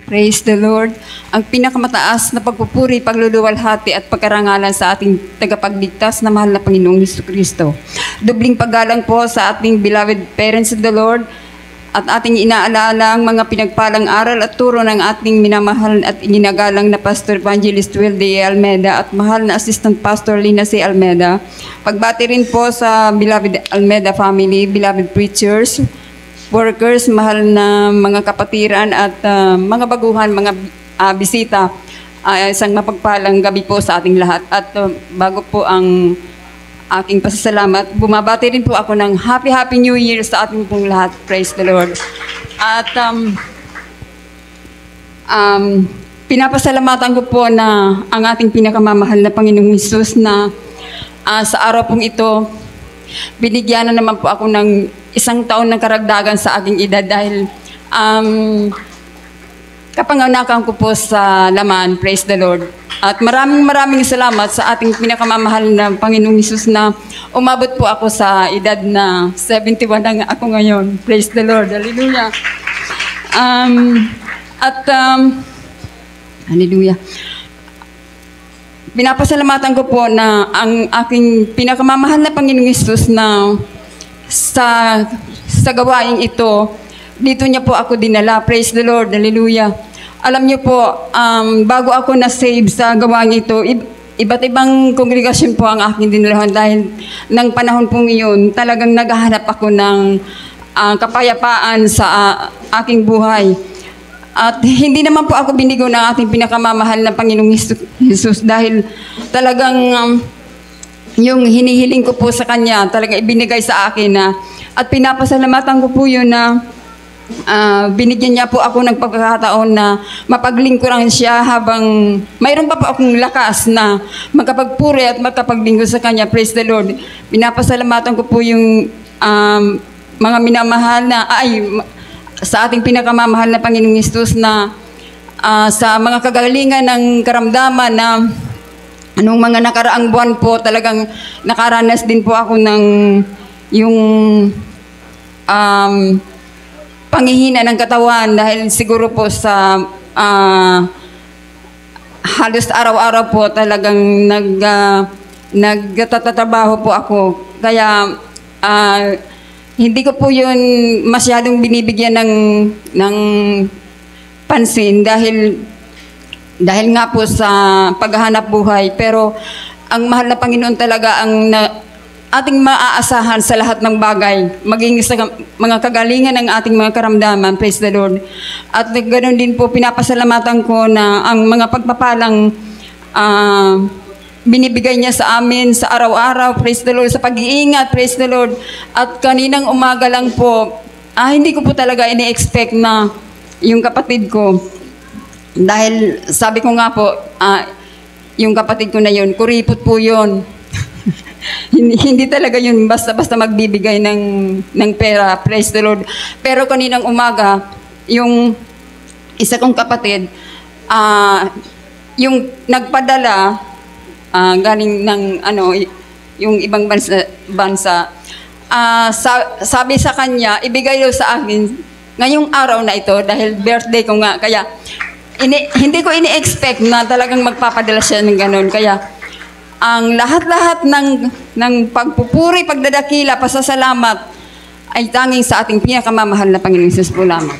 Praise the Lord. Ang pinakamataas na pagpupuri, pagluluwalhati at pagkarangalan sa ating tagapagligtas na mahal na Panginoong Jesucristo. Dubling paggalang po sa ating beloved parents of the Lord at ating inaalala ang mga pinagpalang aral at turo ng ating minamahal at ginagalang na Pastor Evangelist Wilde Almeida at mahal na Assistant Pastor Lina C. Almeida. Pagbati rin po sa beloved Almeida family, beloved preachers, workers, mahal na mga kapatiran at mga baguhan, mga bisita. Isang mapagpalang gabi po sa ating lahat. At bago po ang aking pasasalamat, bumabati rin po ako ng Happy New Year sa ating pong lahat. Praise the Lord. At pinapasalamatan ko po na ang ating pinakamamahal na Panginoong Hesus na sa araw pong ito, binigyan na naman po ako ng 1 taon ng karagdagan sa aking edad dahil kapanganakan ko po sa laman. Praise the Lord. At maraming salamat sa ating pinakamamahal na Panginoong Hesus na umabot po ako sa edad na 71 na ako ngayon. Praise the Lord. Hallelujah. Hallelujah. Pinapasalamatan ko po na ang aking pinakamamahal na Panginoong Hesus na sa gawaing ito, dito niya po ako dinala. Praise the Lord. Hallelujah. Alam niyo po, bago ako na-save sa gawaing ito, iba't ibang kongregasyon po ang aking dinalahan dahil ng panahon pong iyon, talagang naghahanap ako ng kapayapaan sa aking buhay. At hindi naman po ako binigo ng ating pinakamamahal na Panginoong Hesus dahil talagang yung hinihiling ko po sa Kanya, talagang ibinigay sa akin na at pinapasalamatan ko po yun na binigyan niya po ako ng pagkakataon na mapaglingkuran siya habang mayroon pa po akong lakas na magkapagpuri at magkapaglingkod sa Kanya. Praise the Lord. Pinapasalamatan ko po yung mga minamahal na sa ating pinakamamahal na Panginoong Hesus na sa mga kagalingan ng karamdaman na anong mga nakaraang buwan po talagang nakaranas din po ako ng yung panghihina ng katawan dahil siguro po sa halos araw-araw po talagang nagtatrabaho po ako. Kaya hindi ko po yun masyadong binibigyan ng pansin dahil nga po sa paghahanap buhay. Pero ang mahal na Panginoon talaga ang ating maaasahan sa lahat ng bagay, maging sa mga kagalingan ng ating mga karamdaman. Praise the Lord. At ganoon din po, pinapasalamatan ko na ang mga pagpapalang binibigay niya sa amin sa araw-araw. Praise the Lord. Sa pag-iingat. Praise the Lord. At kaninang umaga lang po, hindi ko po talaga ini-expect na yung kapatid ko, dahil sabi ko nga po, yung kapatid ko na yun, kuripot po yun. Hindi talaga yun basta-basta magbibigay ng pera. Praise the Lord. Pero kaninang umaga, yung isa kong kapatid, yung nagpadala, galing ng yung ibang bansa, sabi sa kanya, ibigay daw sa akin ngayong araw na ito dahil birthday ko nga. Kaya hindi ko ini-expect na talagang magpapadala siya ng ganun. Kaya ang lahat-lahat ng pagpupuri, pagdadakila, pasasalamat ay tanging sa ating pinakamamahal na Panginoong Hesus po lamang.